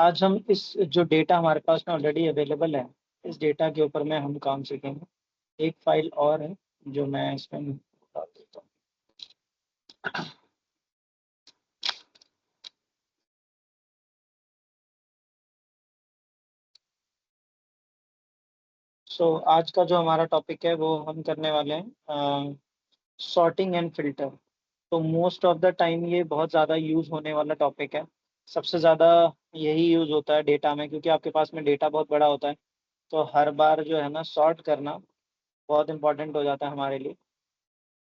आज हम इस जो डेटा हमारे पास में ऑलरेडी अवेलेबल है, इस डेटा के ऊपर में हम काम सीखेंगे। एक फाइल और है जो मैं इसमें बता देता हूँ। आज का जो हमारा टॉपिक है वो हम करने वाले हैं सॉर्टिंग एंड फिल्टर। तो मोस्ट ऑफ द टाइम ये बहुत ज़्यादा यूज़ होने वाला टॉपिक है। सबसे ज़्यादा यही यूज़ होता है डेटा में, क्योंकि आपके पास में डेटा बहुत बड़ा होता है। तो हर बार जो है ना, सॉर्ट करना बहुत इंपॉर्टेंट हो जाता है हमारे लिए।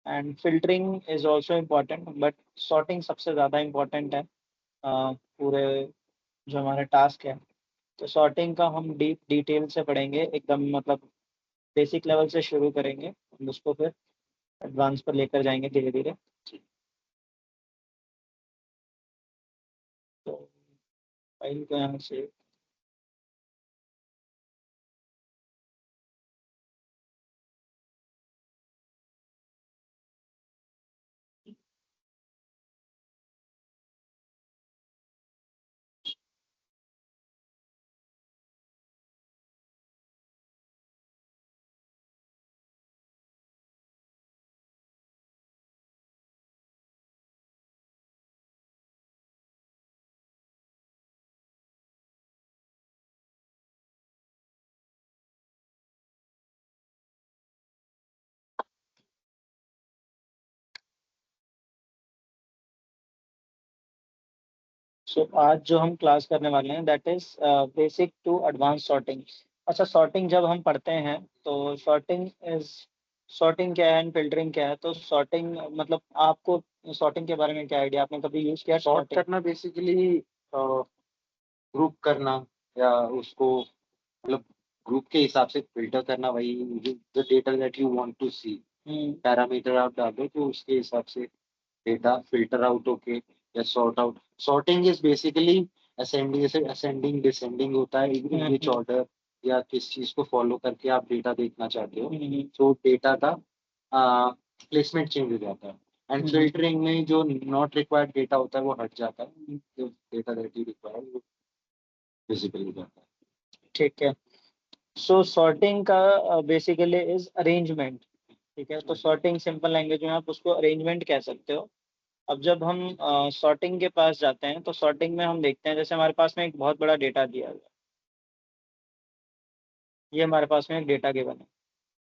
And filtering is also important, but sorting सबसे ज़्यादा इम्पॉर्टेंट है पूरे जो हमारे टास्क है। तो सॉर्टिंग का हम डीप डिटेल से पढ़ेंगे, एकदम मतलब बेसिक लेवल से शुरू करेंगे, हम उसको फिर एडवांस पर लेकर जाएंगे धीरे धीरे। तो फाइल को यहाँ से आज जो हम क्लास करने वाले हैं that is basic to advance sorting. अच्छा, सॉर्टिंग जब हम पढ़ते हैं तो सॉर्टिंग क्या है एंड फिल्टरिंग क्या है? तो सॉर्टिंग मतलब आपको सॉर्टिंग के बारे में क्या आइडिया, आपने कभी यूज किया सॉर्ट सॉर्टिंग? करना बेसिकली ग्रुप करना, या उसको मतलब ग्रुप के हिसाब से फिल्टर करना, वही the data that you want to see. Parameter आप डाल दो तो उसके हिसाब से डेटा फिल्टर आउट होके या sort out. Sorting is basically ascending, जैसे असेंडिंग डिसेंडिंग होता है, विच ऑर्डर या किस चीज को फॉलो करके आप डेटा देखना चाहते हो, तो डेटा का प्लेसमेंट चेंज हो जाता है। एंड फिल्टरिंग में जो नॉट रिक्वायर्ड डेटा होता है वो हट जाता है, जो डेटा दैट यू रिक्वायर वो विजिबल हो जाता है। ठीक है। सो सॉर्टिंग का बेसिकली इज अरेंजमेंट। ठीक है, तो सॉर्टिंग सिंपल लैंग्वेज में आप उसको अरेंजमेंट कह सकते हो। अब जब हम सॉर्टिंग के पास जाते हैं तो सॉर्टिंग में हम देखते हैं, जैसे हमारे पास में एक बहुत बड़ा डेटा दिया हुआ है, ये हमारे पास में एक डेटा गिवन है।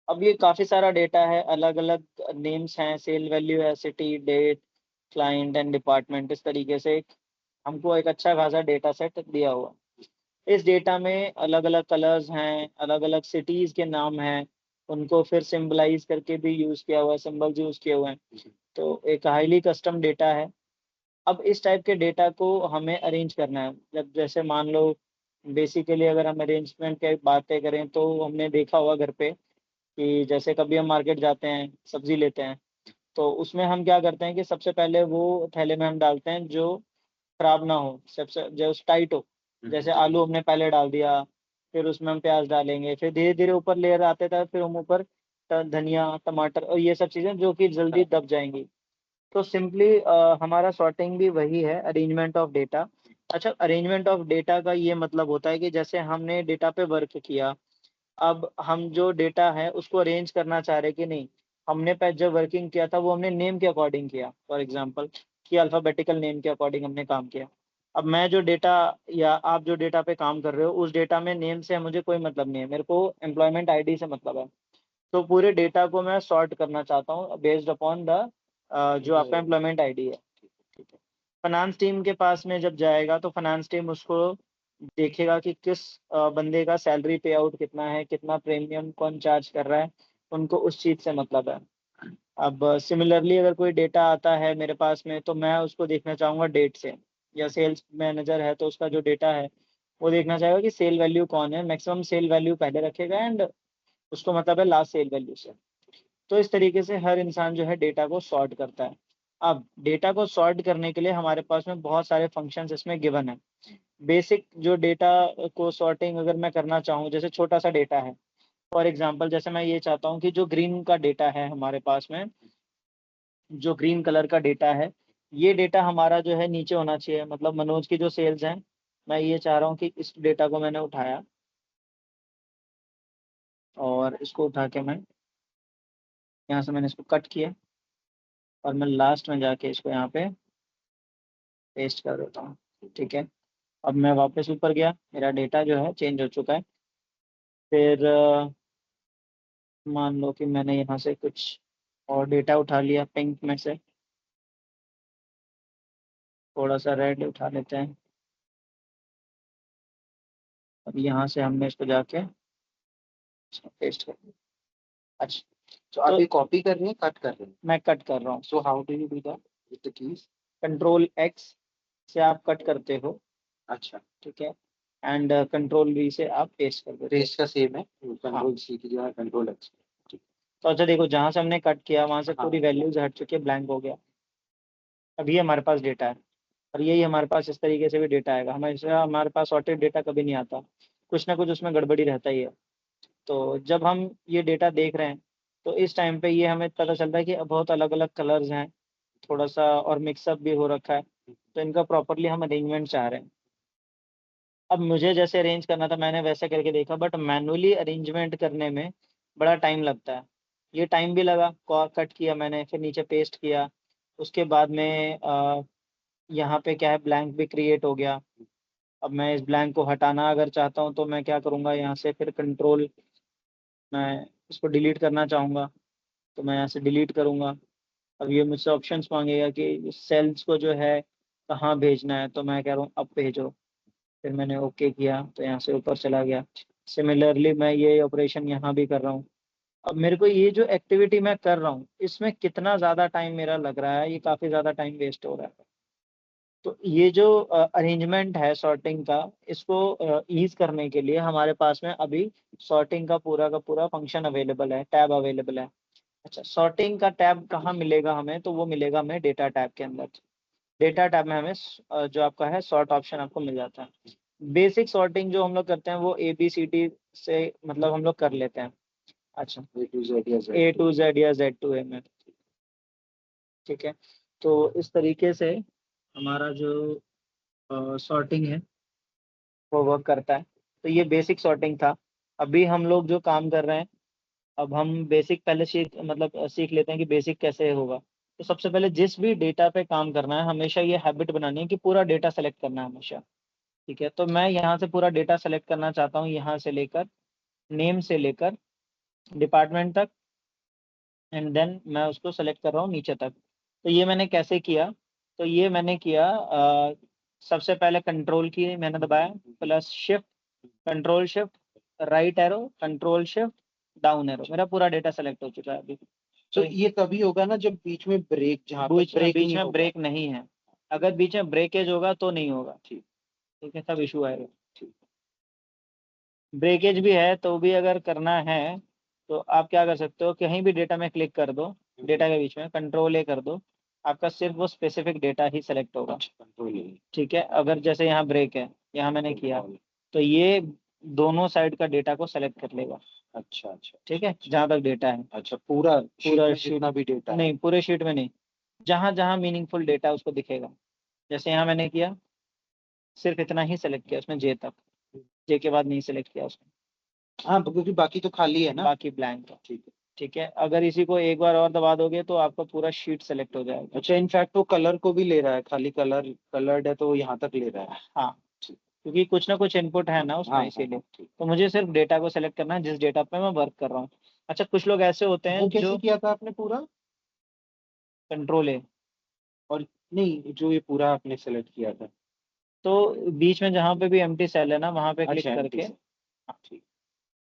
अब ये काफ़ी सारा डेटा है, अलग अलग नेम्स हैं, सेल वैल्यू है, city, date, client and department, इस तरीके से हमको एक अच्छा खासा डेटा सेट दिया हुआ। इस डेटा में अलग अलग कलर्स हैं, अलग अलग सिटीज़ के नाम हैं, उनको फिर सिंबलाइज करके भी यूज़ किया हुआ है, सिंबल्स यूज़ किए हुए हैं। तो एक हाईली कस्टम डेटा है। अब इस टाइप के डेटा को हमें अरेंज करना है। जब जैसे मान लो, बेसिकली अगर हम अरेंजमेंट की बातें करें तो हमने देखा होगा घर पे कि जैसे कभी हम मार्केट जाते हैं, सब्जी लेते हैं, तो उसमें हम क्या करते हैं कि सबसे पहले वो थैले में हम डालते हैं जो खराब ना हो, सबसे जो टाइट हो। जैसे आलू हमने पहले डाल दिया, फिर उसमें हम प्याज डालेंगे, फिर धीरे धीरे ऊपर लेयर आते थे, फिर हम ऊपर धनिया, टमाटर और ये सब चीज़ें जो कि जल्दी दब जाएंगी। तो सिंपली हमारा सॉर्टिंग भी वही है, अरेंजमेंट ऑफ डेटा। अच्छा, अरेंजमेंट ऑफ डेटा का ये मतलब होता है कि जैसे हमने डेटा पे वर्क किया, अब हम जो डेटा है उसको अरेंज करना चाह रहे कि नहीं। हमने पहले जब वर्किंग किया था वो हमने नेम के अकॉर्डिंग किया, फॉर एग्जांपल कि अल्फ़ाबेटिकल नेम के अकॉर्डिंग हमने काम किया। अब मैं जो डेटा या आप जो डेटा पे काम कर रहे हो, उस डेटा में नेम से मुझे कोई मतलब नहीं है, मेरे को एम्प्लॉयमेंट आईडी से मतलब है। तो पूरे डेटा को मैं सॉर्ट करना चाहता हूँ बेस्ड अपॉन द जो आपका एम्प्लॉयमेंट आईडी है। ठीक है। फाइनेंस टीम के पास में जब जाएगा तो फाइनेंस टीम उसको देखेगा कि किस बंदे का सैलरी पे आउट कितना है, कितना प्रीमियम कौन चार्ज कर रहा है, उनको उस चीज़ से मतलब है। अब सिमिलरली अगर कोई डेटा आता है मेरे पास में तो मैं उसको देखना चाहूँगा डेट से, या सेल्स मैनेजर है तो उसका जो डेटा है वो देखना चाहेगा कि सेल वैल्यू कौन है, मैक्सिमम सेल वैल्यू पहले रखेगा एंड उसको मतलब है लास्ट सेल वैल्यू से। तो इस तरीके से हर इंसान जो है डेटा को सॉर्ट करता है। अब डेटा को सॉर्ट करने के लिए हमारे पास में बहुत सारे फंक्शंस इसमें गिवन है। बेसिक जो डेटा को सॉर्टिंग अगर मैं करना चाहूँ, जैसे छोटा सा डेटा है, फॉर एग्जांपल जैसे मैं ये चाहता हूँ कि जो ग्रीन का डेटा है हमारे पास में, जो ग्रीन कलर का डेटा है, ये डेटा हमारा जो है नीचे होना चाहिए, मतलब मनोज की जो सेल्स हैं मैं ये चाह रहा हूँ कि इस डेटा को मैंने उठाया और इसको उठा के मैं यहाँ से मैंने इसको कट किया और मैं लास्ट में जाके इसको यहाँ पे पेस्ट कर देता हूँ। ठीक है, अब मैं वापस ऊपर गया, मेरा डेटा जो है चेंज हो चुका है। फिर मान लो कि मैंने यहाँ से कुछ और डेटा उठा लिया, पिंक में से थोड़ा सा रेड उठा लेते हैं। अब यहाँ से हमने इसको जाके पेस्ट कर दिया। अच्छा, तो आप ये कॉपी कर रहे हैं, कट कर रहे हैं? मैं कट कर रहा हूँ। So how do you do that with the keys? Control x से आप कट करते हो, अच्छा, ठीक है, एंड कंट्रोल वी से आप पेस्ट कर देते हो। पेस्ट का सेम है, कंट्रोल सी की जगह कंट्रोल एक्स। तो अच्छा देखो, जहाँ से हमने कट किया वहाँ से पूरी हाँ। वैल्यूज हट चुकी है, ब्लैंक हो गया। अब ये हमारे पास डेटा है और यही हमारे पास इस तरीके से भी डेटा आएगा। हमेशा हमारे पास सॉर्टेड डेटा कभी नहीं आता, कुछ ना कुछ उसमें गड़बड़ी रहता ही है। तो जब हम ये डेटा देख रहे हैं तो इस टाइम पे ये हमें पता चलता है कि बहुत अलग अलग कलर्स हैं, थोड़ा सा और मिक्सअप भी हो रखा है, तो इनका प्रॉपरली हम अरेंजमेंट चाह रहे हैं। अब मुझे जैसे अरेंज करना था मैंने वैसे करके देखा, बट मैनुअली अरेंजमेंट करने में बड़ा टाइम लगता है। ये टाइम भी लगा, कट किया मैंने, फिर नीचे पेस्ट किया, उसके बाद में यहाँ पे क्या है, ब्लैंक भी क्रिएट हो गया। अब मैं इस ब्लैंक को हटाना अगर चाहता हूँ तो मैं क्या करूँगा, यहाँ से फिर कंट्रोल, मैं इसको डिलीट करना चाहूँगा तो मैं यहाँ से डिलीट करूँगा। अब ये मुझसे ऑप्शंस मांगेगा कि सेल्स को जो है कहाँ भेजना है, तो मैं कह रहा हूँ अब भेजो। फिर मैंने ओके किया तो यहाँ से ऊपर चला गया। सिमिलरली मैं ये ऑपरेशन यहाँ भी कर रहा हूँ। अब मेरे को ये जो एक्टिविटी मैं कर रहा हूँ इसमें कितना ज़्यादा टाइम मेरा लग रहा है, ये काफ़ी ज़्यादा टाइम वेस्ट हो रहा है। तो ये जो अरेंजमेंट है सॉर्टिंग का, इसको ईज करने के लिए हमारे पास में अभी सॉर्टिंग का पूरा फंक्शन अवेलेबल है, टैब अवेलेबल है। अच्छा, सॉर्टिंग का टैब कहाँ मिलेगा हमें, तो वो मिलेगा हमें डेटा टैब के अंदर। डेटा टैब में हमें जो आपका है सॉर्ट ऑप्शन आपको मिल जाता है। बेसिक सॉर्टिंग जो हम लोग करते हैं वो ABCD से मतलब हम लोग कर लेते हैं। अच्छा, A to Z या Z to A में, ठीक है। तो इस तरीके से हमारा जो सॉर्टिंग है वो वर्क करता है। तो ये बेसिक सॉर्टिंग था। अभी हम लोग जो काम कर रहे हैं, अब हम बेसिक पहले सीख लेते हैं कि बेसिक कैसे होगा। तो सबसे पहले जिस भी डेटा पे काम करना है हमेशा ये हैबिट बनानी है कि पूरा डेटा सेलेक्ट करना है हमेशा। ठीक है, तो मैं यहाँ से पूरा डेटा सेलेक्ट करना चाहता हूँ, यहाँ से लेकर नेम से लेकर डिपार्टमेंट तक, एंड देन मैं उसको सेलेक्ट कर रहा हूँ नीचे तक। तो ये मैंने कैसे किया, तो ये मैंने किया सबसे पहले कंट्रोल की मैंने दबाया, plus shift, control shift, right arrow, control shift, down arrow, मेरा पूरा डेटा सेलेक्ट हो चुका है अभी। तो ये तभी होगा ना जब बीच में ब्रेक, जहाँ पर बीच में ब्रेक नहीं है। अगर बीच में ब्रेकेज होगा तो नहीं होगा। ठीक, ठीक है, तब इशू आएगा। ब्रेकेज भी है तो भी अगर करना है तो आप क्या कर सकते हो, कहीं भी डेटा में क्लिक कर दो, डेटा के बीच में कंट्रोल A कर दो, आपका सिर्फ वो स्पेसिफिक डेटा ही सेलेक्ट होगा। ठीक है, अगर जैसे यहाँ ब्रेक है, यहाँ मैंने किया तो ये दोनों साइड का डेटा को सेलेक्ट कर लेगा। अच्छा अच्छा, ठीक है, जहाँ तक डेटा है। अच्छा, पूरा शीट में भी डेटा नहीं, पूरे शीट में नहीं, जहाँ जहाँ मीनिंगफुल डेटा उसको दिखेगा। जैसे यहाँ मैंने किया, सिर्फ इतना ही सेलेक्ट किया उसमें, जे तक, जे के बाद नहीं सेलेक्ट किया उसने। हाँ, क्योंकि बाकी तो खाली है ना, बाकी ब्लैंक है। ठीक है, ठीक है, अगर इसी को एक बार और दबा दोगे तो आपका पूरा शीट सेलेक्ट हो जाएगा। अच्छा, इनफैक्ट वो कलर को भी ले रहा है, खाली कलर्ड है तो यहाँ तक ले रहा है। हाँ, क्योंकि कुछ ना कुछ इनपुट है ना उसमें, हाँ, इसीलिए। ठीक। तो मुझे सिर्फ डेटा को सेलेक्ट करना है जिस डेटा पे मैं वर्क कर रहा हूँ। अच्छा, कुछ लोग ऐसे होते हैं वो कैसे जो किया था आपने पूरा? Control A। और नहीं, जो ये पूरा आपने सेलेक्ट किया था, तो बीच में जहाँ पे भी एम्प्टी सेल है ना वहाँ पे क्लिक अच्छा करके, हाँ, ठीक।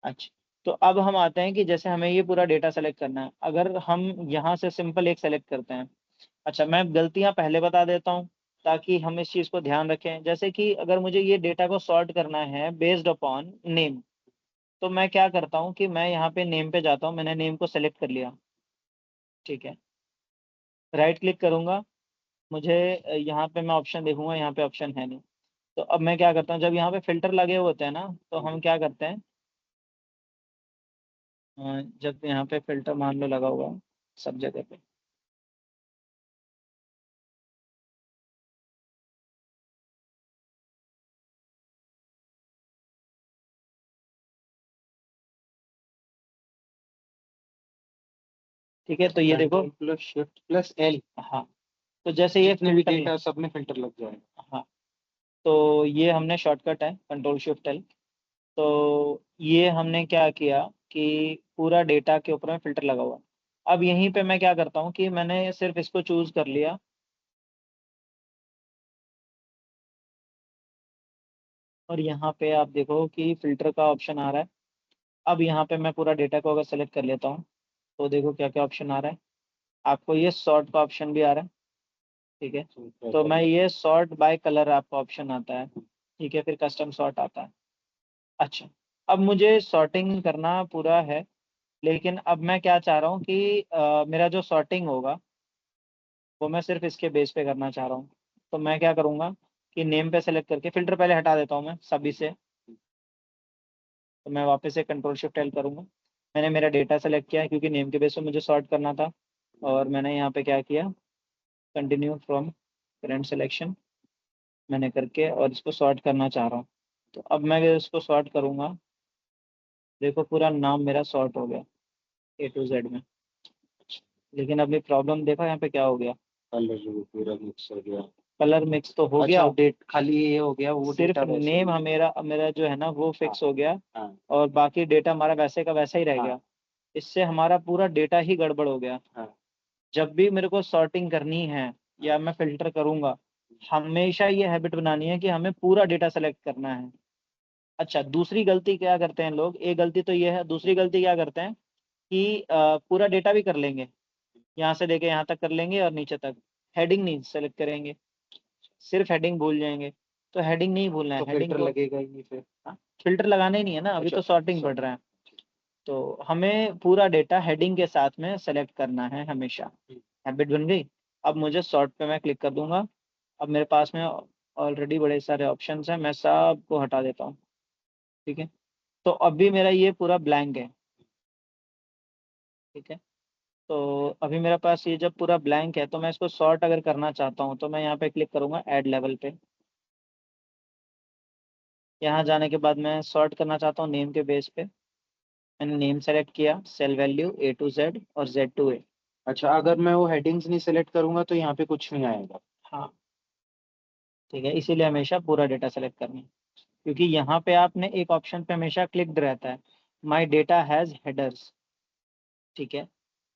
अच्छा, तो अब हम आते हैं कि जैसे हमें ये पूरा डेटा सेलेक्ट करना है, अगर हम यहाँ से सिंपल एक सेलेक्ट करते हैं। अच्छा, मैं गलतियाँ पहले बता देता हूँ ताकि हम इस चीज़ को ध्यान रखें। जैसे कि अगर मुझे ये डेटा को सॉर्ट करना है बेस्ड अपॉन नेम, तो मैं क्या करता हूँ कि मैं यहाँ पे नेम पे जाता हूँ, मैंने नेम को सेलेक्ट कर लिया। ठीक है, राइट क्लिक करूँगा, मुझे यहाँ पे मैं ऑप्शन देखूंगा, यहाँ पे ऑप्शन है नहीं। तो अब मैं क्या करता हूँ, जब यहाँ पे फिल्टर लगे हुए होते हैं ना तो हम क्या करते हैं, जब यहाँ पे फिल्टर मान लो लगा हुआ है सब जगह पे, ठीक है, तो ये देखो प्लस शिफ्ट प्लस एल। हाँ, तो जैसे ये जितने भी फिल्टर, डेटा सब में फिल्टर लग जाएगा। हाँ, तो ये हमने शॉर्टकट है कंट्रोल शिफ्ट एल। तो ये हमने क्या किया कि पूरा डेटा के ऊपर में फिल्टर लगा हुआ। अब यहीं पे मैं क्या करता हूँ कि मैंने सिर्फ इसको चूज कर लिया, और यहाँ पे आप देखो कि फिल्टर का ऑप्शन आ रहा है। अब यहाँ पे मैं पूरा डेटा को अगर सेलेक्ट कर लेता हूँ तो देखो क्या क्या ऑप्शन आ रहा है। आपको ये सॉर्ट का ऑप्शन भी आ रहा है, ठीक है। तो मैं ये सॉर्ट बाय कलर आपका ऑप्शन आता है, ठीक है, फिर कस्टम सॉर्ट आता है। अच्छा, अब मुझे सॉर्टिंग करना पूरा है, लेकिन अब मैं क्या चाह रहा हूँ कि मेरा जो सॉर्टिंग होगा वो मैं सिर्फ इसके बेस पे करना चाह रहा हूँ। तो मैं क्या करूँगा कि नेम पे सेलेक्ट करके फिल्टर पहले हटा देता हूँ मैं सभी से। तो मैं वापस से कंट्रोल शिफ्ट एल करूँगा। मैंने मेरा डेटा सेलेक्ट किया है क्योंकि नेम के बेस पे मुझे सॉर्ट करना था, और मैंने यहाँ पे क्या किया, कंटिन्यू फ्रॉम करंट सिलेक्शन मैंने करके और इसको सॉर्ट करना चाह रहा हूँ। तो अब मैं अगर इसको सॉर्ट करूँगा, देखो पूरा नाम मेरा सॉर्ट हो गया A to Z में। लेकिन अभी प्रॉब्लम देखा यहाँ पे क्या हो गया, कलर पूरा मिक्स हो गया। कलर मिक्स तो हो अच्छा गया, डेट खाली ये हो गया, वो सिर्फ डेटा वैसे नेम ही। मेरा मेरा जो है ना वो फिक्स हो गया, हाँ और बाकी डेटा हमारा वैसे का वैसा ही रह हाँ गया। इससे हमारा पूरा डेटा ही गड़बड़ हो गया। हाँ। जब भी मेरे को सॉर्टिंग करनी है या मैं फिल्टर करूंगा, हमेशा ये हैबिट बनानी है कि हमें पूरा डेटा सेलेक्ट करना है। अच्छा, दूसरी गलती क्या करते हैं लोग, एक गलती तो ये है, दूसरी गलती क्या करते हैं कि पूरा डेटा भी कर लेंगे, यहाँ से लेके यहाँ तक कर लेंगे और नीचे तक, हेडिंग नहीं सेलेक्ट करेंगे, सिर्फ हेडिंग भूल जाएंगे। तो हेडिंग नहीं भूलना है, तो हेडिंग फिल्टर को, लगेगा ही नहीं फिर। हाँ, फिल्टर लगाना ही नहीं है ना, अभी अच्छा तो सॉर्टिंग सर। पढ़ रहे हैं। तो हमें पूरा डेटा हेडिंग के साथ में सेलेक्ट करना है हमेशा। हैबिट बन गई। अब मुझे सॉर्ट पे मैं क्लिक कर दूंगा। अब मेरे पास में ऑलरेडी बड़े सारे ऑप्शंस हैं, मैं सबको हटा देता हूँ, ठीक है। तो अभी मेरा ये पूरा ब्लैंक है, ठीक है। तो अभी मेरे पास ये जब पूरा ब्लैंक है, तो मैं इसको सॉर्ट अगर करना चाहता हूँ तो मैं यहाँ पे क्लिक करूंगा ऐड लेवल पे। यहाँ जाने के बाद मैं सॉर्ट करना चाहता हूँ नेम के बेस पे। मैंने नेम सेलेक्ट किया, sale value A to Z और Z to A। अच्छा अगर मैं वो हेडिंग्स नहीं सेलेक्ट करूंगा तो यहाँ पे कुछ नहीं आएगा। हाँ, ठीक है, इसीलिए हमेशा पूरा डेटा सेलेक्ट करना है, क्योंकि यहाँ पे आपने एक ऑप्शन पे हमेशा क्लिक्ड रहता है, माई डेटा हैज़ हेडर्स, ठीक है।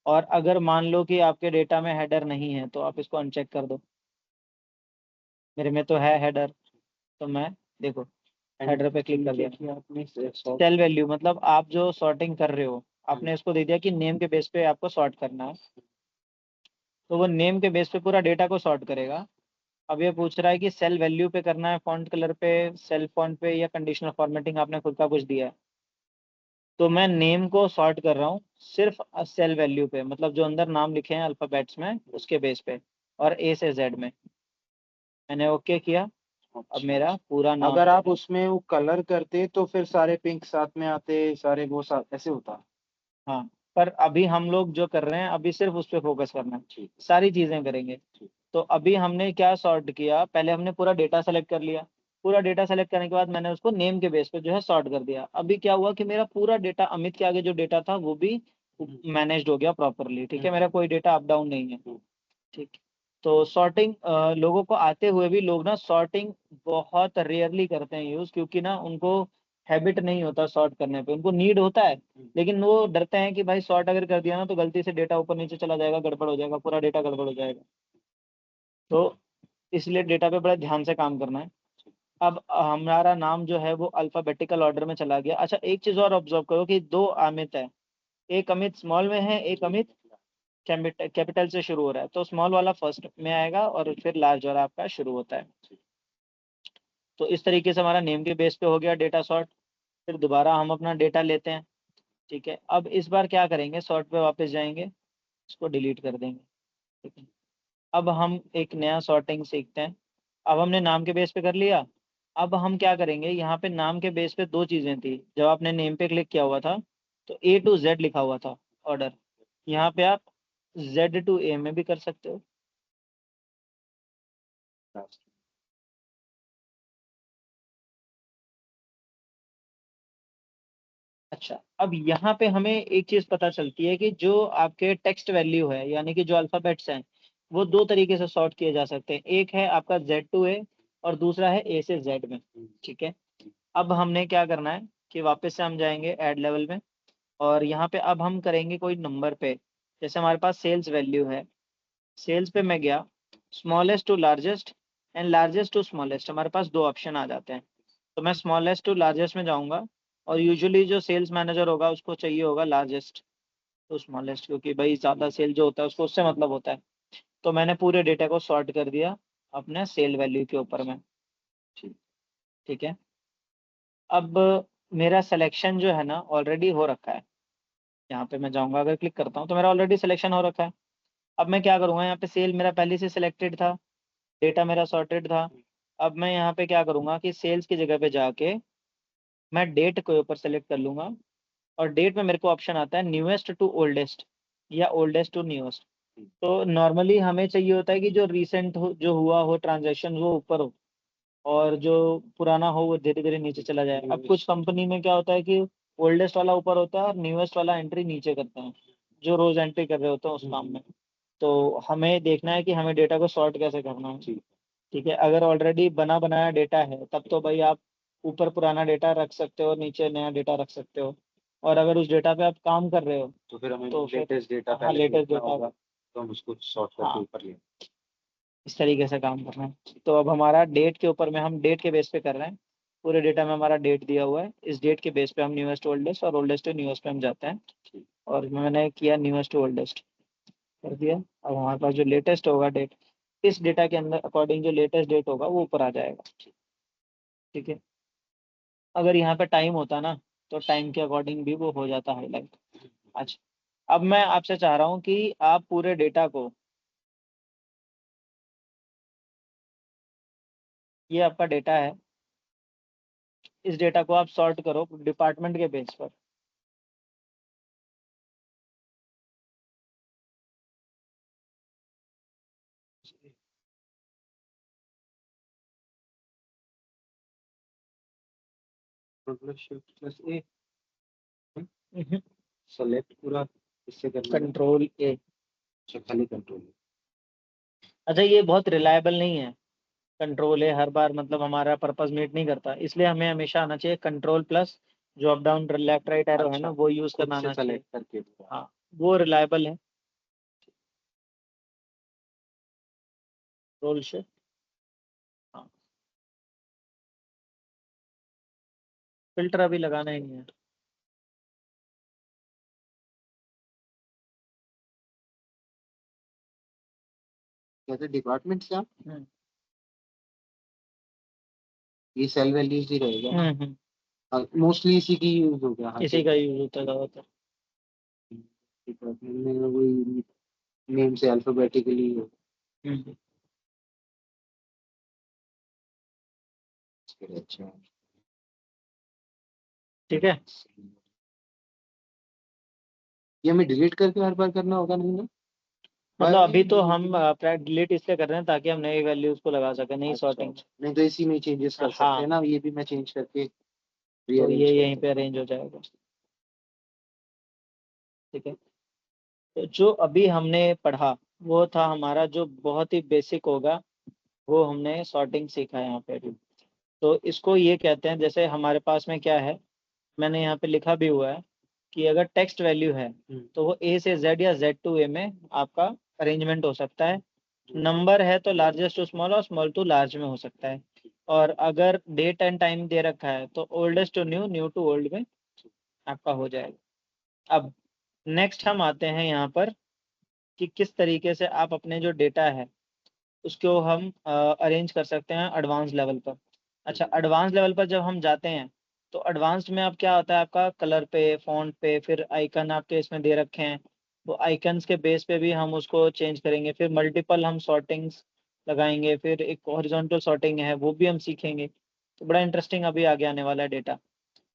और अगर मान लो कि आपके डेटा में हेडर नहीं है तो आप इसको अनचेक कर दो। मेरे में तो है हेडर, तो मैं देखो हेडर पे क्लिक कर दिया। आपने सेल वैल्यू मतलब आप जो सॉर्टिंग कर रहे हो, आपने इसको दे दिया कि नेम के बेस पे आपको सॉर्ट करना है, तो वो नेम के बेस पे पूरा डेटा को सॉर्ट करेगा। अब ये पूछ रहा है कि सेल वैल्यू पे करना है, फॉन्ट कलर पे, सेल फॉन्ट पे, या कंडीशनल फॉर्मेटिंग आपने खुद का कुछ दिया है। तो मैं नेम को सॉर्ट कर रहा हूँ सिर्फ सेल वैल्यू पे, मतलब जो अंदर नाम लिखे हैं अल्फाबेट्स में उसके बेस पे, और A से Z में। मैंने ओके किया। अब अच्छा मेरा पूरा नाम अगर जो आप है, उसमें वो कलर करते तो फिर सारे पिंक साथ में आते, सारे वो साथ ऐसे होता। हाँ, पर अभी हम लोग जो कर रहे हैं अभी सिर्फ उस पर फोकस करना है, ठीक सारी चीजें करेंगे। ठीक। तो अभी हमने क्या सॉर्ट किया, पहले हमने पूरा डेटा सेलेक्ट कर लिया। पूरा डेटा सेलेक्ट करने के बाद मैंने उसको नेम के बेस पे जो है सॉर्ट कर दिया। अभी क्या हुआ कि मेरा पूरा डेटा, अमित के आगे जो डेटा था वो भी मैनेज्ड हो गया प्रॉपरली, ठीक है, मेरा कोई डेटा अप डाउन नहीं है, ठीक। तो सॉर्टिंग लोगों को आते हुए भी लोग ना सॉर्टिंग बहुत रेयरली करते हैं यूज, क्योंकि ना उनको हैबिट नहीं होता सॉर्ट करने पे, उनको नीड होता है, लेकिन वो डरते हैं कि भाई सॉर्ट अगर कर दिया ना तो गलती से डेटा ऊपर नीचे चला जाएगा, गड़बड़ हो जाएगा, पूरा डेटा गड़बड़ हो जाएगा। तो इसलिए डेटा पे बड़ा ध्यान से काम करना है। अब हमारा नाम जो है वो अल्फाबेटिकल ऑर्डर में चला गया। अच्छा, एक चीज और ऑब्जर्व करो कि दो अमित है, एक अमित स्मॉल में है, एक अमित कैपिटल से शुरू हो रहा है। तो स्मॉल वाला फर्स्ट में आएगा और फिर लार्ज वाला आपका शुरू होता है। तो इस तरीके से हमारा नेम के बेस पे हो गया डेटा सॉर्ट। फिर दोबारा हम अपना डेटा लेते हैं, ठीक है। अब इस बार क्या करेंगे, सॉर्ट पे वापस जाएंगे, इसको डिलीट कर देंगे, ठीक है। अब हम एक नया सॉर्टिंग सीखते हैं। अब हमने नाम के बेस पे कर लिया। अब हम क्या करेंगे, यहाँ पे नाम के बेस पे दो चीजें थी, जब आपने नेम पे क्लिक किया हुआ था तो A to Z लिखा हुआ था ऑर्डर, यहाँ पे आप Z to A में भी कर सकते हो। अच्छा, अब यहाँ पे हमें एक चीज पता चलती है कि जो आपके टेक्स्ट वैल्यू है, यानी कि जो अल्फाबेट्स हैं, वो दो तरीके से सॉर्ट किए जा सकते हैं। एक है आपका Z to A और दूसरा है A से Z में। ठीक है, अब हमने क्या करना है कि वापस से हम जाएंगे ऐड लेवल में, और यहाँ पे अब हम करेंगे कोई नंबर पे। जैसे हमारे पास सेल्स वैल्यू है, सेल्स पे मैं गया, smallest to largest and largest to smallest, हमारे पास दो ऑप्शन आ जाते हैं। तो मैं स्मॉलेस्ट टू लार्जेस्ट में जाऊंगा, और यूजुअली जो सेल्स मैनेजर होगा उसको चाहिए होगा लार्जेस्ट टू स्मॉलेस्ट, क्योंकि भाई ज़्यादा सेल जो होता है उसको उससे मतलब होता है। तो मैंने पूरे डेटा को सॉर्ट कर दिया अपने सेल वैल्यू के ऊपर में। ठीक है, अब मेरा सिलेक्शन जो है ना ऑलरेडी हो रखा है। यहाँ पे मैं जाऊँगा, अगर क्लिक करता हूँ तो मेरा ऑलरेडी सिलेक्शन हो रखा है। अब मैं क्या करूँगा, यहाँ पे सेल मेरा पहले से सिलेक्टेड था, डेटा मेरा सॉर्टेड था। अब मैं यहाँ पे क्या करूँगा कि सेल्स की जगह पे जाके मैं डेट के ऊपर सेलेक्ट कर लूँगा, और डेट में मेरे को ऑप्शन आता है न्यूएस्ट टू ओल्डेस्ट या ओल्डेस्ट टू न्यूएस्ट। तो नॉर्मली हमें चाहिए होता है कि जो रिसेंट हो, जो हुआ हो ट्रांजैक्शन, वो ऊपर हो, और जो पुराना हो वो धीरे धीरे नीचे चला जाए। अब कुछ कंपनी में क्या होता है कि ओल्डेस्ट वाला ऊपर होता है और न्यूएस्ट वाला एंट्री नीचे करते हैं, जो रोज एंट्री कर रहे होते हैं उस काम में। तो हमें देखना है कि हमें डेटा को सॉर्ट कैसे करना है। ठीक है, अगर ऑलरेडी बना बनाया डेटा है तब तो भाई आप ऊपर पुराना डेटा रख सकते हो, नीचे नया डेटा रख सकते हो। और अगर उस डेटा पे आप काम कर रहे हो तो फिर हमें तो फिर लेटेस्ट डेटा हाँ, पहले लेटेस्ट देखना डेटा, होगा, तो हम उसको सॉर्ट करके हाँ, ऊपर ले। इस तरीके से काम करना है। तो अब हमारा डेट के ऊपर में, हम डेट के बेस पे कर रहे हैं। पूरे डेटा में हमारा डेट दिया हुआ है, इस डेट के बेस पे हम न्यूएस्ट ओल्डेस्ट और ओल्डेस्ट टू न्यूएस्ट पे हम जाते हैं। और मैंने किया न्यूएस्ट टू ओल्डेस्ट कर दिया। अब हमारे पास जो लेटेस्ट होगा डेट, इस डेटा के अंदर अकॉर्डिंग जो लेटेस्ट डेट होगा वो ऊपर आ जाएगा। ठीक है, अगर यहाँ पे टाइम होता ना तो टाइम के अकॉर्डिंग भी वो हो जाता हाईलाइट। अच्छा, अब मैं आपसे चाह रहा हूँ कि आप पूरे डेटा को, ये आपका डेटा है, इस डेटा को आप सॉर्ट करो डिपार्टमेंट के बेस पर। शिफ्ट प्लस ए, सेलेक्ट पूरा इससे करना है। कंट्रोल ए। अच्छा, खाली कंट्रोल। अच्छा, ये बहुत रिलायबल नहीं है। कंट्रोल ए हर बार मतलब हमारा पर्पस मीट नहीं करता, इसलिए हमें हमेशा आना चाहिए कंट्रोल प्लस जो up down left right arrow है ना, अच्छा, वो यूज खुद करना से आना चाहिए। सेलेक्ट करके पूरा। हाँ, वो रिलायबल है। रोल शिफ्ट, हाँ, फिल्टर अभी लगाना ही नहीं है। कहते डिपार्टमेंट से आप हम्म, ये सेल वैल्यूज ही रहेगा ना, हम्म, मोस्टली इसी की यूज हो गया। हाँ, इसी का यूज होता है ज्यादातर। डिपार्टमेंट में वही नेम से अल्फाबेटिकली। हम्म, अच्छा, ठीक है, ये हमें डिलीट करके हर बार करना होगा नहीं ना? मतलब अभी तो हम डिलीट इसलिए कर रहे हैं ताकि हम नई वैल्यूज को लगा सकें, नई अच्छा, सॉर्टिंग। अच्छा, नहीं तो इसी में चेंजेस कर सकते हाँ, हैं ना, ये भी मैं चेंज करके तो ये रीअरेंज कर यहीं पे सकता अरेंज हो जाएगा। ठीक है, तो जो अभी हमने पढ़ा वो था हमारा जो बहुत ही बेसिक होगा, वो हमने सॉर्टिंग सीखा है यहाँ पे अभी। तो इसको ये कहते हैं, जैसे हमारे पास में क्या है, मैंने यहाँ पे लिखा भी हुआ है कि अगर टेक्स्ट वैल्यू है हूँ। तो वो ए से जेड या जेड टू ए में आपका अरेंजमेंट हो सकता है। नंबर है तो लार्जेस्ट टू स्मॉल और स्मॉल टू लार्ज में हो सकता है। और अगर डेट एंड टाइम दे रखा है तो oldest to new, new to old में आपका हो जाएगा। अब नेक्स्ट हम आते हैं यहाँ पर कि किस तरीके से आप अपने जो डेटा है उसको हम अरेंज कर सकते हैं एडवांस लेवल पर। अच्छा, एडवांस लेवल पर जब हम जाते हैं तो एडवांस्ड में अब क्या होता है, आपका कलर पे, फॉन्ट पे, फिर आइकन आपके इसमें दे रखे हैं, वो आइकन्स के बेस पे भी हम उसको चेंज करेंगे। फिर मल्टीपल हम सॉर्टिंग्स लगाएंगे, फिर एक हॉरिजॉन्टल सॉर्टिंग है वो भी हम सीखेंगे। तो बड़ा इंटरेस्टिंग अभी आगे आने वाला है डेटा।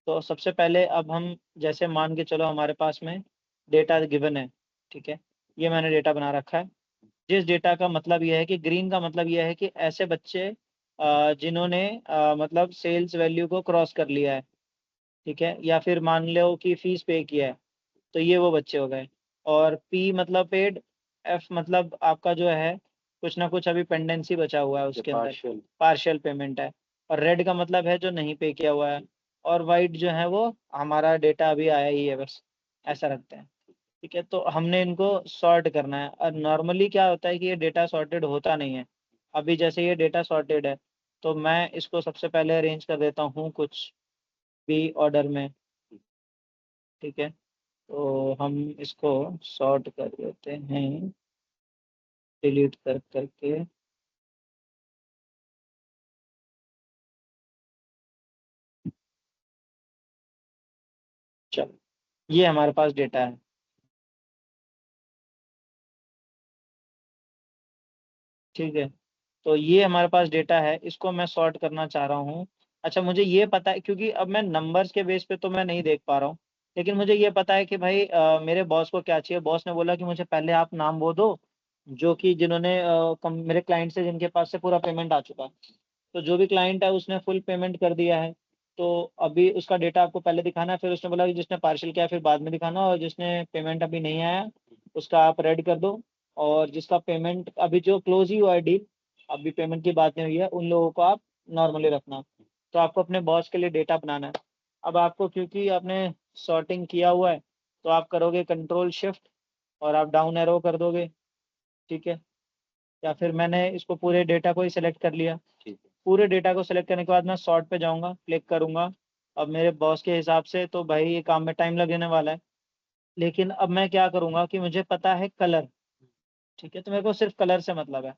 तो सबसे पहले अब हम, जैसे मान के चलो हमारे पास में डेटा गिवन है। ठीक है, ये मैंने डेटा बना रखा है। जिस डेटा का मतलब यह है कि ग्रीन का मतलब यह है कि ऐसे बच्चे जिन्होंने मतलब सेल्स वैल्यू को क्रॉस कर लिया है। ठीक है, या फिर मान लो कि फीस पे किया है, तो ये वो बच्चे हो गए। और पी मतलब पेड, एफ मतलब आपका जो है कुछ ना कुछ अभी पेंडेंसी बचा हुआ है उसके अंदर, पार्शियल। पार्शियल पेमेंट है। और रेड का मतलब है जो नहीं पे किया हुआ है। और वाइट जो है वो हमारा डेटा अभी आया ही है, बस ऐसा रखते हैं। ठीक है, तो हमने इनको सॉर्ट करना है। और नॉर्मली क्या होता है कि ये डेटा सॉर्टेड होता नहीं है। अभी जैसे ये डेटा सॉर्टेड है, तो मैं इसको सबसे पहले अरेंज कर देता हूँ कुछ भी ऑर्डर में। ठीक है, तो हम इसको सॉर्ट कर देते हैं, डिलीट कर करके। चलो, ये हमारे पास डेटा है। ठीक है, तो ये हमारे पास डेटा है, इसको मैं सॉर्ट करना चाह रहा हूँ। अच्छा, मुझे ये पता है, क्योंकि अब मैं नंबर्स के बेस पे तो मैं नहीं देख पा रहा हूँ, लेकिन मुझे ये पता है कि भाई मेरे बॉस को क्या चाहिए। बॉस ने बोला कि मुझे पहले आप नाम वो दो, जो कि जिन्होंने मेरे क्लाइंट से जिनके पास से पूरा पेमेंट आ चुका है। तो जो भी क्लाइंट है उसने फुल पेमेंट कर दिया है, तो अभी उसका डेटा आपको पहले दिखाना है। फिर उसने बोला कि जिसने पार्शियल किया फिर बाद में दिखाना, और जिसने पेमेंट अभी नहीं आया उसका आप रेड कर दो। और जिसका पेमेंट अभी जो क्लोज ही हुआ है डील, अभी पेमेंट की बात नहीं हुई है, उन लोगों को आप नॉर्मली रखना। तो आपको अपने बॉस के लिए डेटा बनाना है। अब आपको, क्योंकि आपने सॉर्टिंग किया हुआ है, तो आप करोगे कंट्रोल शिफ्ट और आप डाउन एरो कर दोगे। ठीक है, या फिर मैंने इसको पूरे डेटा को ही सिलेक्ट कर लिया। ठीक है। पूरे डेटा को सिलेक्ट करने के बाद मैं सॉर्ट पे जाऊंगा, क्लिक करूंगा। अब मेरे बॉस के हिसाब से तो भाई ये काम में टाइम लगने वाला है, लेकिन अब मैं क्या करूंगा कि मुझे पता है कलर। ठीक है, तो मेरे को सिर्फ कलर से मतलब है,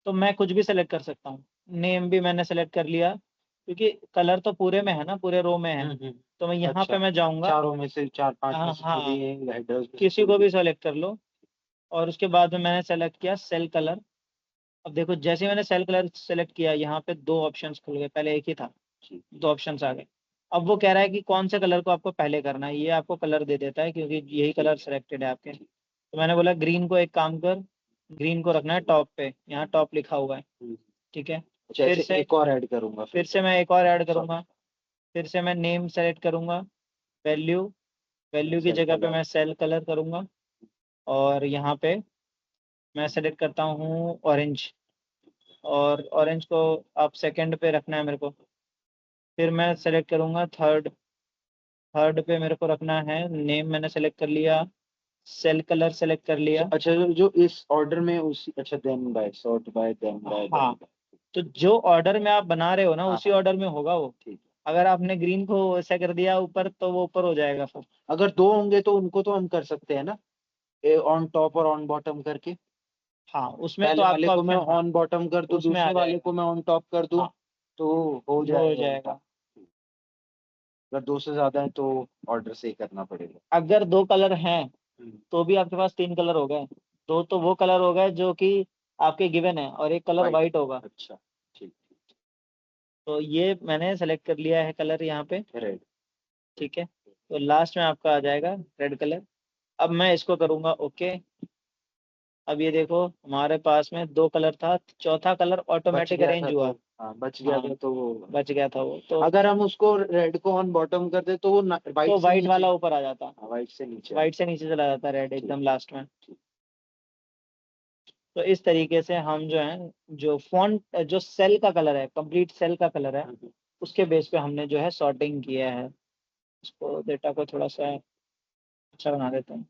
तो मैं कुछ भी सेलेक्ट कर सकता हूँ। नेम भी मैंने सेलेक्ट कर लिया, क्योंकि कलर तो पूरे में है ना, पूरे रो में है। तो मैं यहाँ पे अच्छा, मैं जाऊंगा। चारों में से, चार पांच में हाँ से जो भी हाँ, है हेडर्स में से किसी कोई को भी। भी सेलेक्ट कर लो। और उसके बाद में मैंने सेलेक्ट किया सेल कलर। अब देखो, जैसे ही मैंने सेल कलर सेलेक्ट किया, यहाँ पे दो ऑप्शंस खुल गए, पहले एक ही था, ठीक। दो ऑप्शंस आ गए। अब वो कह रहा है कि कौन से कलर को आपको पहले करना है, ये आपको कलर दे देता है क्योंकि यही कलर सिलेक्टेड है आपके। तो मैंने बोला ग्रीन को एक काम कर, ग्रीन को रखना है टॉप पे, यहाँ टॉप लिखा हुआ है। ठीक है, अच्छा, फिर ऐसे से एक और ऐड करूंगा फिर फिर। से मैं एक और ऐड सॉरी। करूंगा। फिर से मैं नेम सेलेक्ट करूंगा, वैल्यू, वैल्यू की सेल जगह पे कलर। मैं सेल कलर करूंगा। और यहाँ पे मैं सेलेक्ट करता हूँ ऑरेंज, और ऑरेंज को आप सेकंड पे रखना है मेरे को। फिर मैं सेलेक्ट करूंगा थर्ड, थर्ड पे मेरे को रखना है नेम, मैंने सेलेक्ट कर लिया। सेल कलर सेलेक्ट कर लिया। अच्छा, जो इस ऑर्डर में उसी, अच्छा, then by, sort by, then by, then हाँ, बाय। तो जो ऑर्डर में आप बना रहे हो ना, हाँ उसी हाँ, ऑर्डर में होगा वो। ठीक है। अगर आपने ग्रीन को ऐसा कर दिया ऊपर, तो वो ऊपर हो जाएगा फिर। अगर दो होंगे तो उनको तो हम कर सकते हैं ना, ऑन टॉप और ऑन बॉटम करके। हाँ, उसमें तो पहले वाले आपका को मैं ऑप्शन, हाँ, ऑन बॉटम कर दूं, उसमें आ दूसरे वाले जाएगा। को मैं ऑन टॉप कर दूं, हाँ, तो हो वो हो जाएगा उनका। जाएगा। अगर दो से ज्यादा है तो ऑर्डर से ही करना पड़ेगा। अगर दो कलर हैं, हम्म, तो भी आपके पास तीन कलर हो गए। दो तो वो कलर हो गए जो कि आपके गिवन है, और एक कलर वाइट। वाइट होगा। अच्छा, ठीक। तो ये मैंने सेलेक्ट कर लिया है कलर यहाँ पे। रेड। ठीक है, तो लास्ट में आपका आ जाएगा रेड कलर। अब मैं इसको करूंगा ओके। अब ये देखो, हमारे पास में दो कलर था, चौथा कलर बच ऑटोमेटिक गया था अरेंज तो, हुआ। हाँ, बच गया हाँ, था तो वो। बच गया था वो तो। अगर हम उसको रेड को ऑन बॉटम कर दे तो वो वाइट तो से वाइट नीचे। वाला ऊपर आ जाता, हाँ, वाइट से नीचे आ। वाइट से नीचे चला जाता रेड ठीक। एकदम लास्ट में। ठीक। तो इस तरीके से हम जो है, जो फॉन्ट, जो सेल का कलर है, कंप्लीट सेल का कलर है, उसके बेस पे हमने जो है सॉर्टिंग किया है। इसको डेटा को थोड़ा सा अच्छा बना देते हैं,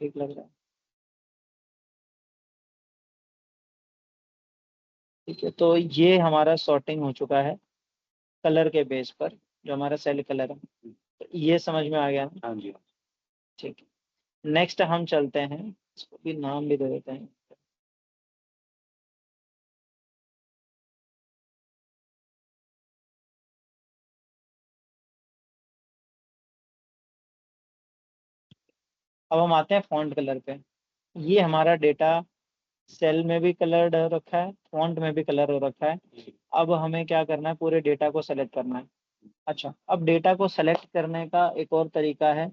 ठीक लग रहा है। ठीक है, तो ये हमारा सॉर्टिंग हो चुका है कलर के बेस पर, जो हमारा सेल कलर है। तो ये समझ में आ गया ना? हाँ जी। ठीक है, नेक्स्ट हम चलते हैं, इसको भी नाम भी दे देते हैं। अब हम आते हैं फॉन्ट कलर पे। ये हमारा डेटा सेल में भी कलर्ड हो रखा है, फॉन्ट में भी कलर हो रखा है। अब हमें क्या करना है, पूरे डेटा को सेलेक्ट करना है। अच्छा, अब डेटा को सेलेक्ट करने का एक और तरीका है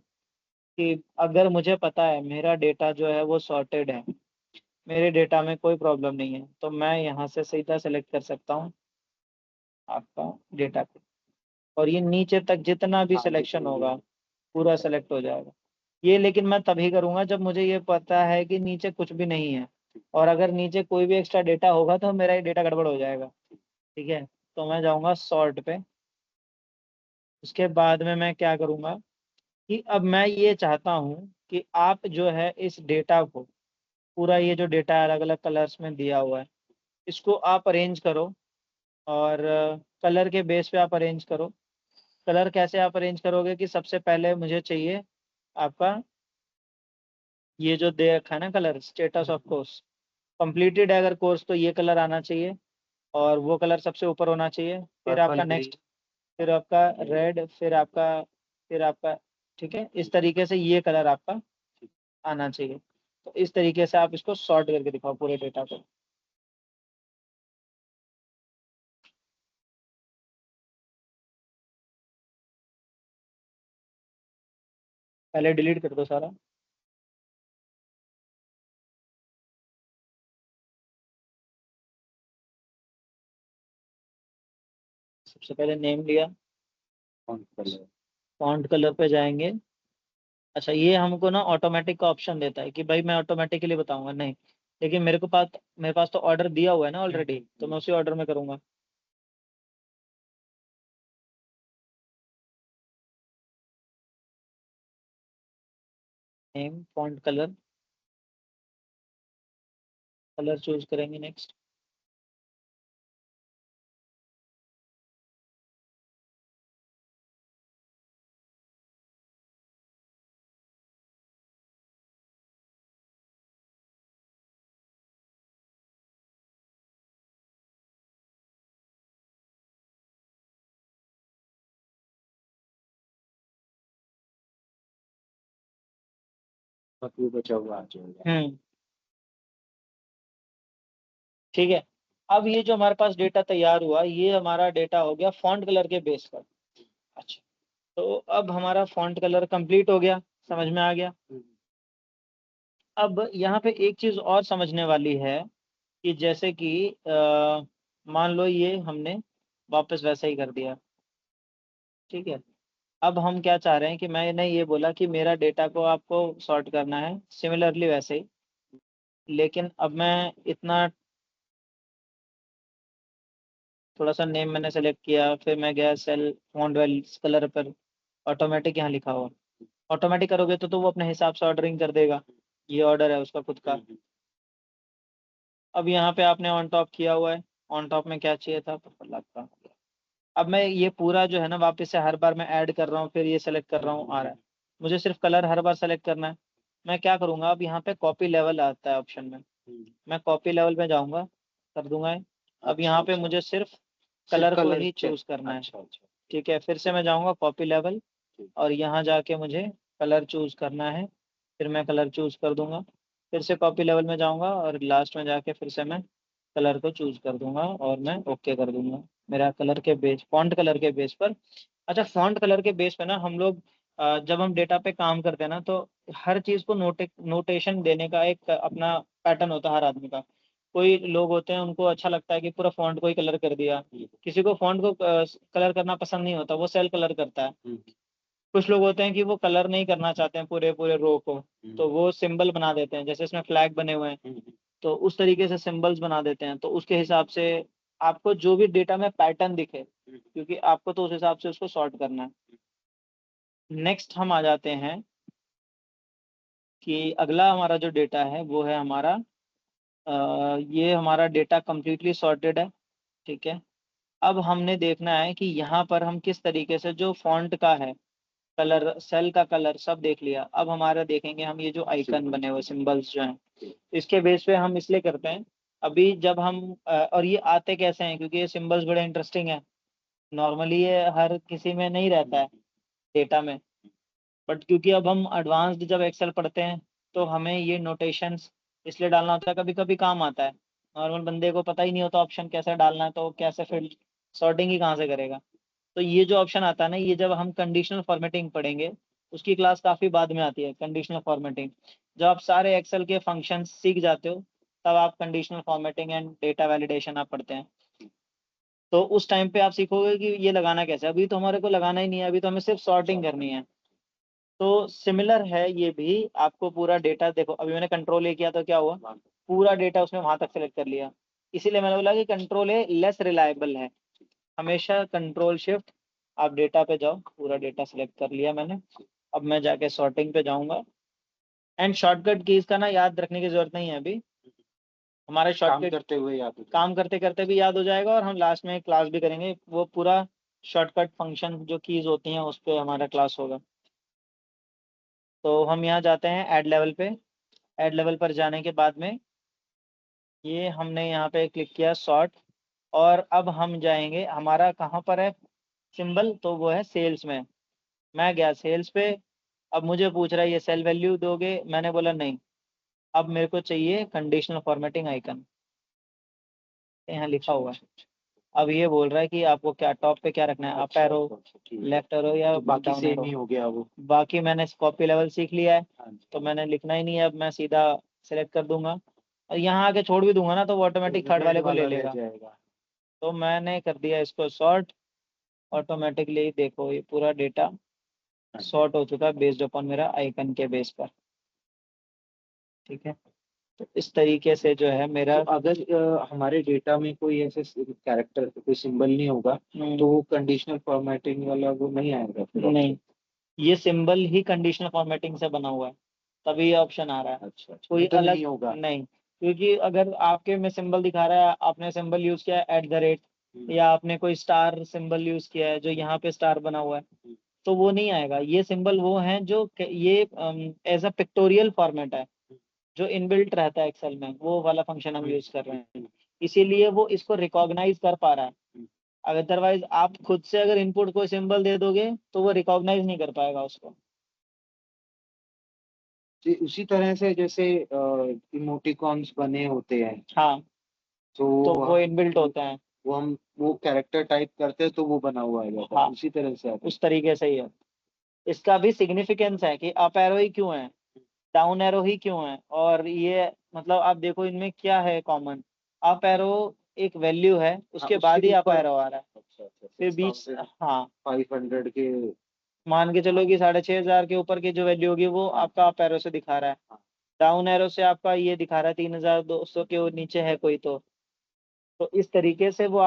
कि अगर मुझे पता है मेरा डेटा जो है वो सॉर्टेड है, मेरे डेटा में कोई प्रॉब्लम नहीं है, तो मैं यहाँ से सीधा सेलेक्ट कर सकता हूँ आपका डेटा को। और ये नीचे तक जितना भी सिलेक्शन होगा पूरा सेलेक्ट हो जाएगा। ये लेकिन मैं तभी करूंगा जब मुझे ये पता है कि नीचे कुछ भी नहीं है, और अगर नीचे कोई भी एक्स्ट्रा डेटा होगा तो मेरा ये डेटा गड़बड़ हो जाएगा। ठीक है, तो मैं जाऊंगा सॉर्ट पे। उसके बाद में मैं क्या करूंगा कि अब मैं ये चाहता हूँ कि आप जो है इस डेटा को, पूरा ये जो डेटा अलग अलग कलर्स में दिया हुआ है, इसको आप अरेंज करो। और कलर के बेस पे आप अरेंज करो। कलर कैसे आप अरेंज करोगे कि सबसे पहले मुझे चाहिए आपका ये जो दे रखा है ना colour, status of course completed है अगर कोर्स तो ये कलर आना चाहिए, और वो कलर सबसे ऊपर होना चाहिए। फिर आपका पर्पल नेक्स्ट, फिर आपका रेड, फिर आपका ठीक है, इस तरीके से ये कलर आपका आना चाहिए। तो इस तरीके से आप इसको सॉर्ट करके दिखाओ पूरे डेटा को। पहले डिलीट कर दो सारा। सबसे पहले नेम लिया, कलर। फॉन्ट कलर पे जाएंगे। अच्छा, ये हमको ना ऑटोमेटिक का ऑप्शन देता है कि भाई मैं ऑटोमेटिकली बताऊंगा नहीं, लेकिन मेरे पास तो ऑर्डर दिया हुआ है ना ऑलरेडी, तो मैं उसी ऑर्डर में करूंगा। Name, font colour, colour choose करेंगे नेक्स्ट। बाकी बचा हुआ आ जाएगा। ठीक है, अब ये जो हमारे पास डेटा तैयार हुआ, ये हमारा डेटा हो गया फॉन्ट कलर के बेस पर। अच्छा, तो अब हमारा फॉन्ट कलर कंप्लीट हो गया, समझ में आ गया। अब यहाँ पे एक चीज और समझने वाली है कि जैसे कि मान लो ये हमने वापस वैसा ही कर दिया। ठीक है, अब हम क्या चाह रहे हैं कि मैंने ये बोला कि मेरा डेटा को आपको सॉर्ट करना है सिमिलरली वैसे ही, लेकिन अब मैं इतना थोड़ा सा नेम मैंने सेलेक्ट किया, फिर मैं गया सेल फॉन्ट वेल्स कलर पर, ऑटोमेटिक यहाँ लिखा हुआ। ऑटोमेटिक करोगे तो वो अपने हिसाब से ऑर्डरिंग कर देगा, ये ऑर्डर है उसका खुद का। अब यहाँ पे आपने ऑन टॉप किया हुआ है, ऑन टॉप में क्या चाहिए था, पर्पल का। अब मैं ये पूरा जो है ना वापस से हर बार मैं ऐड कर रहा हूँ, फिर ये सेलेक्ट कर रहा हूँ, आ रहा है। मुझे सिर्फ कलर हर बार सेलेक्ट करना है। मैं क्या करूंगा, अब यहाँ पे कॉपी लेवल आता है ऑप्शन में, मैं कॉपी लेवल में जाऊंगा, कर दूंगा। अब यहाँ पे मुझे सिर्फ कलर को ही चूज करना है। ठीक है, फिर से मैं जाऊंगा कॉपी लेवल, और यहाँ जाके मुझे कलर चूज करना है, फिर मैं कलर चूज कर दूंगा। फिर से कॉपी लेवल में जाऊंगा और लास्ट में जाके फिर से मैं कलर को चूज कर दूंगा और मैं ओके कर दूंगा। मेरा कलर के बेस, फॉन्ट कलर के बेस पर। अच्छा, फॉन्ट कलर के बेस पे ना हम लोग जब हम डेटा पे काम करते हैं ना, तो हर चीज को नोटेशन देने का एक अपना पैटर्न होता है हर आदमी का। कोई लोग होते हैं उनको अच्छा लगता है कि पूरा फॉन्ट को ही कलर कर दिया, किसी को फॉन्ट को कलर करना पसंद नहीं होता, वो सेल कलर करता है। कुछ लोग होते हैं कि वो कलर नहीं करना चाहते हैं पूरे पूरे रो को, तो वो सिंबल बना देते हैं, जैसे इसमें फ्लैग बने हुए हैं, तो उस तरीके से सिंबल्स बना देते हैं। तो उसके हिसाब से आपको जो भी डेटा में पैटर्न दिखे, क्योंकि आपको तो उस हिसाब से उसको सॉर्ट करना है। नेक्स्ट हम आ जाते हैं कि अगला हमारा जो डेटा है वो है हमारा ये हमारा डेटा कंप्लीटली सॉर्टेड है। ठीक है, अब हमने देखना है कि यहाँ पर हम किस तरीके से जो फॉन्ट का है कलर, सेल का कलर सब देख लिया। अब हमारा देखेंगे हम ये जो आइकन बने हुए सिंबल्स जो हैं, इसके बेस पे हम इसलिए करते हैं। अभी जब हम और ये आते कैसे हैं, क्योंकि ये सिंबल्स बड़े इंटरेस्टिंग है। नॉर्मली ये हर किसी में नहीं रहता है डेटा में, बट क्योंकि अब हम एडवांस्ड जब एक्सेल पढ़ते हैं तो हमें ये नोटेशंस इसलिए डालना होता है, कभी कभी काम आता है। नॉर्मल बंदे को पता ही नहीं होता ऑप्शन कैसे डालना है, तो वो कैसे फिर सॉर्टिंग ही कहाँ से करेगा। तो ये जो ऑप्शन आता है ना, ये जब हम कंडीशनल फॉर्मेटिंग पढ़ेंगे, उसकी क्लास काफी बाद में आती है कंडीशनल फॉर्मेटिंग। जब आप सारे एक्सेल के फंक्शन सीख जाते हो, तब आप conditional formatting and data validation आप पढ़ते हैं। तो उस टाइम पे आप सीखोगे कि ये लगाना कैसे। अभी तो हमारे को लगाना ही नहीं है, अभी तो हमें सिर्फ सॉर्टिंग करनी है। तो सिमिलर है ये भी, आपको पूरा डेटा देखो, अभी मैंने कंट्रोल ए किया तो क्या हुआ, पूरा डेटा उसने वहां तक सेलेक्ट कर लिया। इसीलिए मैंने बोला कि कंट्रोल ए लेस रिलायबल है। हमेशा कंट्रोल शिफ्ट, आप डेटा पे जाओ, पूरा डेटा सेलेक्ट कर लिया मैंने। अब मैं जाके सॉर्टिंग पे जाऊंगा। एंड शॉर्टकट कीज का ना याद रखने की जरूरत नहीं है अभी, हमारा काम शॉर्टकट करते हुए याद हो काम करते करते भी याद हो जाएगा, और हम लास्ट में क्लास भी करेंगे, वो पूरा शॉर्टकट फंक्शन जो कीज होती हैं उस पर हमारा क्लास होगा। तो हम यहाँ जाते हैं ऐड लेवल पे। ऐड लेवल पर जाने के बाद में ये हमने यहाँ पे क्लिक किया सॉर्ट, और अब हम जाएंगे, हमारा कहाँ पर है सिंबल, तो वो है सेल्स में। मैं गया सेल्स पे। अब मुझे पूछ रहा है ये सेल वैल्यू दोगे, मैंने बोला नहीं। अब मेरे को चाहिए कंडीशनल फॉर्मेटिंग आइकन, यहाँ लिखा हुआ है। अब ये बोल रहा है कि आपको क्या टॉप पे क्या रखना है, अप एरो, लेफ्ट एरो या तो बाकी डाउन सेम एरो। ही हो गया वो। बाकी मैंने कॉपी लेवल सीख लिया है, हाँ जी। तो मैंने लिखना ही नहीं है। अब मैं सीधा सेलेक्ट कर दूंगा, और यहाँ आके छोड़ भी दूंगा ना तो वो ऑटोमेटिक थर्ड वाले रेड को ले वाला रह लेगा। जाएगा। तो मैंने कर दिया इसको सॉर्ट, ऑटोमेटिकली देखो ये पूरा डेटा हाँ जी। सॉर्ट हो चुका है बेस्ड अपॉन मेरा आइकन के बेस पर। ठीक है, तो इस तरीके से जो है मेरा तो अगर हमारे डेटा में कोई ऐसे कैरेक्टर कोई सिंबल नहीं होगा तो वो कंडीशनल फॉर्मेटिंग वाला वो नहीं आएगा फिर नहीं, ये सिंबल ही कंडीशनल फॉर्मेटिंग से बना हुआ है, तभी ये ऑप्शन आ रहा है। अच्छा अच्छा, कोई नहीं तो अलग नहीं होगा। नहीं, क्योंकि अगर आपके में सिंबल दिखा रहा है, आपने सिंबल यूज किया है एट द रेट, या आपने कोई स्टार सिंबल यूज किया है जो यहाँ पे स्टार बना हुआ है, तो वो नहीं आएगा। ये सिंबल वो हैं जो ये एज अ पिक्टोरियल फॉर्मेट है, जो इनबिल्ट रहता है एक्सेल में, वो वाला फंक्शन हम यूज कर रहे हैं, इसीलिए वो इसको रिकॉग्नाइज कर पा रहा है। अदरवाइज आप खुद से अगर इनपुट कोई सिंबल दे दोगे तो वो रिकॉग्नाइज नहीं कर पाएगा उसको। जी, उसी तरह से जैसे इमोटिकॉन्स बने होते हैं हाँ, तो तो वो इनबिल्ट होते हैं। वो हम वो कैरेक्टर टाइप करते हैं तो वो बना हुआ आ जाता है हाँ, उसी तरह से आता है। उस तरीके से ही है। इसका भी सिग्निफिकेंस है कि अप एरो ही क्यों है, डाउन एरो ही क्यों है, और ये मतलब आप देखो इनमें क्या है कॉमन। अप एरो एक वैल्यू है, हाँ, उसके उसके बाद ही अप ऊपर। एरो आ रहा है। अच्छा अच्छा, फिर बीच, 6,500 हाँ, के। मान के चलो कि 6,500 के ऊपर की जो वैल्यू होगी वो हाँ आपका अप एरो से दिखा रहा है। हाँ। डाउन एरो से आपका ये दिखा रहा है 3,200 के नीचे है कोई तो इस तरीके से वो